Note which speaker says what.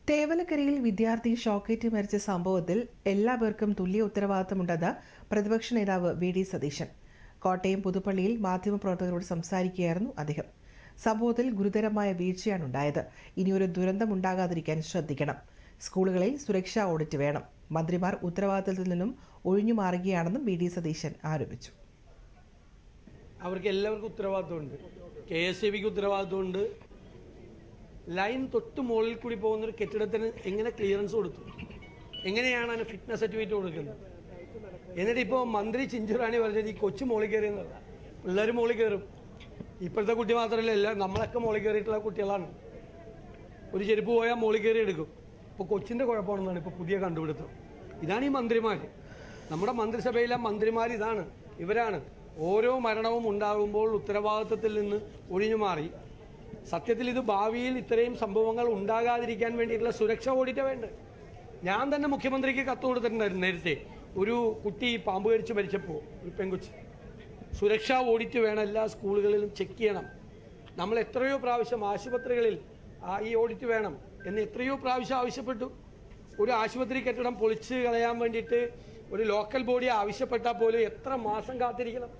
Speaker 1: തേവലക്കരയിൽ വിദ്യാർത്ഥി ഷോക്കേറ്റ് മരിച്ച സംഭവത്തിൽ എല്ലാ പേർക്കും തുല്യ ഉത്തരവാദിത്തമുണ്ടെന്ന് പ്രതിപക്ഷ നേതാവ് വി.ഡി. സതീശൻ. കോട്ടയം പുതുപ്പള്ളിയിൽ മാധ്യമപ്രവർത്തകരോട് സംസാരിക്കുകയായിരുന്നു അദ്ദേഹം. സംഭവത്തിൽ ഗുരുതരമായ വീഴ്ചയാണുണ്ടായത്. ഇനിയൊരു ദുരന്തമുണ്ടാകാതിരിക്കാൻ ശ്രദ്ധിക്കണം. സ്കൂളുകളിൽ സുരക്ഷാ ഓഡിറ്റ് വേണം. മന്ത്രിമാർ ഉത്തരവാദിത്തത്തിൽ നിന്നും ഒഴിഞ്ഞുമാറുകയാണെന്നും വി.ഡി. സതീശൻ ആരോപിച്ചു.
Speaker 2: അവർക്ക് എല്ലാവർക്കും ഉത്തരവാദിത്തമുണ്ട്. KSEBിക്ക് ഉത്തരവാദിത്തമുണ്ട്. ലൈൻ തൊട്ട് മുകളിൽ കൂടി പോകുന്നൊരു കെട്ടിടത്തിന് എങ്ങനെ ക്ലിയറൻസ് കൊടുത്തു, എങ്ങനെയാണ് അതിന് ഫിറ്റ്നസ് സർട്ടിഫിക്കറ്റ് കൊടുക്കുന്നത്? എന്നിട്ട് ഇപ്പോൾ മന്ത്രി ചിഞ്ചുറാണി പറഞ്ഞത് ഈ കൊച്ചു മോളിൽ കയറിയെന്നല്ല, പിള്ളേർ മോളിൽ കയറും. ഇപ്പോഴത്തെ കുട്ടി മാത്രമല്ല, നമ്മളൊക്കെ മോളിൽ കയറിയിട്ടുള്ള കുട്ടികളാണ്. ഒരു ചെരുപ്പ് പോയാൽ മോളിൽ കയറി എടുക്കും. ഇപ്പോൾ കൊച്ചിൻ്റെ കുഴപ്പമാണെന്നാണ് ഇപ്പോൾ പുതിയ കണ്ടുപിടുത്തം. ഇതാണ് ഈ മന്ത്രിമാർ. നമ്മുടെ മന്ത്രിസഭയിലെ മന്ത്രിമാർ ഇവരാണ് ഓരോ മരണവും ഉണ്ടാകുമ്പോൾ ഉത്തരവാദിത്തത്തിൽ നിന്ന് ഒഴിഞ്ഞു മാറി. സത്യത്തിൽ ഇത് ഭാവിയിൽ ഇത്രയും സംഭവങ്ങൾ ഉണ്ടാകാതിരിക്കാൻ വേണ്ടിയിട്ടുള്ള സുരക്ഷാ ഓഡിറ്റ് വേണ്ട. ഞാൻ തന്നെ മുഖ്യമന്ത്രിക്ക് കത്ത് കൊടുത്തിട്ടുണ്ടായിരുന്നു നേരത്തെ. ഒരു കുട്ടി പാമ്പ് കടിച്ച് മരിച്ചപ്പോൾ, ഒരു പെൺകുച്ചി. സുരക്ഷാ ഓഡിറ്റ് വേണം, എല്ലാ സ്കൂളുകളിലും ചെക്ക് ചെയ്യണം. നമ്മൾ എത്രയോ പ്രാവശ്യം ആശുപത്രികളിൽ ഈ ഓഡിറ്റ് വേണം എന്ന് എത്രയോ പ്രാവശ്യം ആവശ്യപ്പെട്ടു. ഒരു ആശുപത്രി കെട്ടിടം പൊളിച്ച് കളയാൻ വേണ്ടിയിട്ട് ഒരു ലോക്കൽ ബോഡി ആവശ്യപ്പെട്ടാൽ പോലും എത്ര മാസം കാത്തിരിക്കണം?